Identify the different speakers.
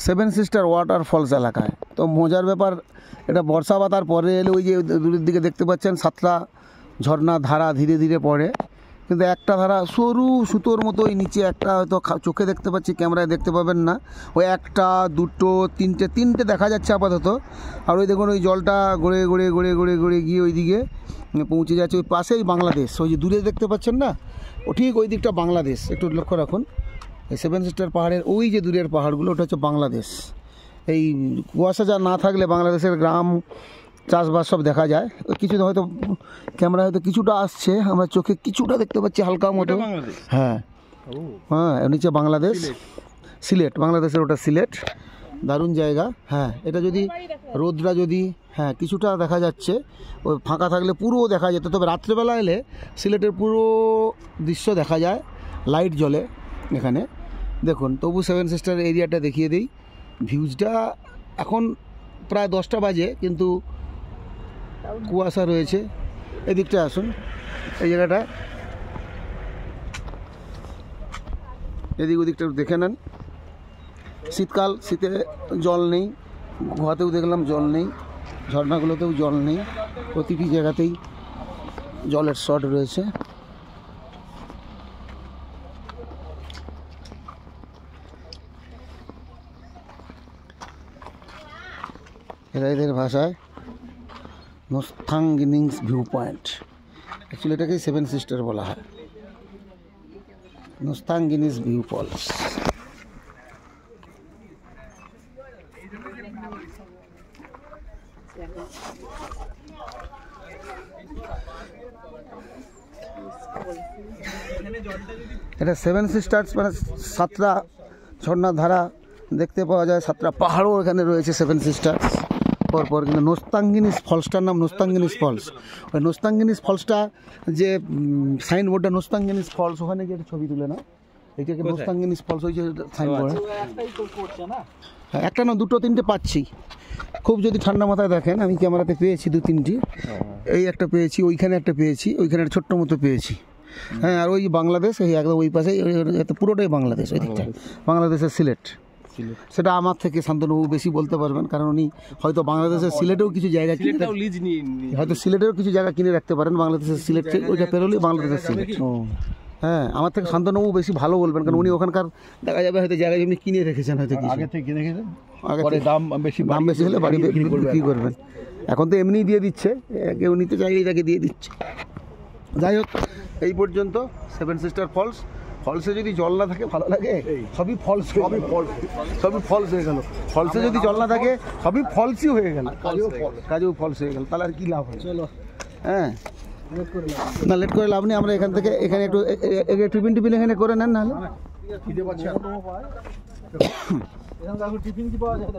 Speaker 1: Seven sister waterfalls এলাকায়। তো মজার ব্যাপার, এটা বর্ষা বাতার পরে এলে ওই যে দূরের দিকে দেখতে পাচ্ছেন 7টা ঝর্ণা ধারা ধীরে ধীরে পড়ে, কিন্তু একটা ধারা সরু সুতোর মতো ওই নিচে একটা হয়তো চোখে দেখতে পাচ্ছি, ক্যামেরায় দেখতে পাবেন না। ওই একটা দুটো তিনটে দেখা যাচ্ছে আপাতত। আর ওই দেখুন ওই জলটা গড়ে গড়ে গড়ে গড়ে গড়ে গিয়ে ওই দিকে পৌঁছে যাচ্ছে। ওই পাশেই বাংলাদেশ, ওই যে দূরে দেখতে পাচ্ছেন না, ও ঠিক ওই দিকটা বাংলাদেশ। একটু লক্ষ্য রাখুন, এই সেভেন সিস্টার পাহাড়ের ওই যে দূরের পাহাড়গুলো, ওটা হচ্ছে বাংলাদেশ। এই কুয়াশা যা না থাকলে বাংলাদেশের গ্রাম চাষবাস সব দেখা যায়। কিছু হয়তো ক্যামেরা হয়তো কিছুটা আসছে, আমরা চোখে কিছুটা দেখতে পাচ্ছি হালকা মতো। হ্যাঁ হ্যাঁ, নিচে বাংলাদেশ, সিলেট, বাংলাদেশের ওটা সিলেট, দারুণ জায়গা। হ্যাঁ, এটা যদি রোদরা যদি হ্যাঁ কিছুটা দেখা যাচ্ছে, ওই ফাঁকা থাকলে পুরো দেখা যেত। তবে রাত্রেবেলা এলে সিলেটের পুরো দৃশ্য দেখা যায়, লাইট জ্বলে এখানে দেখুন। তবু সেভেন সিস্টার এরিয়াটা দেখিয়ে দিই। ভিউজটা এখন প্রায় 10টা বাজে, কিন্তু কুয়াশা রয়েছে। এদিকটা আসুন, এই জায়গাটা এদিক ওদিকটা দেখে নেন। শীতকাল, শীতে জল নেই, গুহাতেও দেখলাম জল নেই, ঝর্ণাগুলোতেও জল নেই, প্রতিটি জায়গাতেই জলের শট রয়েছে। এদের ভাষায় নোস্থাঙ্গিনিংস ভিউ পয়েন্ট, অ্যাকচুয়ালি এটাকেই সেভেন সিস্টার বলা হয়, নোস্থাঙ্গিনিস ভিউ ফলস। এটা সেভেন সিস্টার্স মানে 7টা ঝর্ণার ধারা দেখতে পাওয়া যায়, 7টা পাহাড়ও এখানে রয়েছে সেভেন সিস্টার্স পরপর। কিন্তু নোস্থাঙ্গিনিস ফলসটার নাম নোস্থাঙ্গিনিস ফলস। ওই নোস্থাঙ্গিনিস ফলসটা যে সাইনবোর্ডটা নোস্থাঙ্গিনিস ফলস, ওখানে গিয়ে ছবি তুলে না, এইটাকে নোস্থাঙ্গিনিস ফলস, ওই যে সাইনবোর্ড। হ্যাঁ, একটা না দুটো তিনটে পাচ্ছি, খুব যদি ঠান্ডা মাথায় দেখেন। আমি ক্যামেরাতে পেয়েছি 2-3টি, এই একটা পেয়েছি, ওইখানে একটা পেয়েছি, ওইখানে একটা ছোট্ট মতো পেয়েছি। হ্যাঁ, আর ওই বাংলাদেশ, এই একদম ওই পাশেই, পুরোটাই বাংলাদেশ। ওই দিকটা বাংলাদেশের সিলেট। সেটা আমার থেকে শান্তনুবাবু বেশি বলতে পারবেন, কারণ উনি হয়তো বাংলাদেশের সিলেটেও কিছু জায়গা কিনে, হয়তো সিলেটেও কিছু জায়গা কিনে রাখতে পারেন। বাংলাদেশের সিলেট থেকে ওইটা পেরোলেই বাংলাদেশের সিলেট। হ্যাঁ, আমার থেকে শান্তনুবাবু বেশি ভালো বলবেন, কারণ উনি ওখানকার দেখা যাবে হয়তো জায়গা এমনি কিনে রেখেছেন, হয়তো আগে থেকে কিনে রেখেছেন, আগে দাম বেশি হলে বাড়ি বিক্রি করবেন। এখন তো এমনিই দিয়ে দিচ্ছে, কেউ নিতে চাইলেই তাকে দিয়ে দিচ্ছে। যাই হোক, এই পর্যন্ত সেভেন সিস্টার ফলস। ফলসে যদি জল না থাকে ভালো লাগে, সবই ফলস, সবই ফলস হয়ে গেল। ফলসে যদি জল না থাকে সবই ফলসই হয়ে গেল, কাজেও ফলস হয়ে গেল, তাহলে আর কি লাভ হয়? চলো, হ্যাঁ না, লেট করে লাভ নেই। আমরা এখান থেকে এখানে একটু টিফিন এখানে করে নেন, নাহলে খিদে পাচ্ছে। টিফিন কি পাওয়া যায়?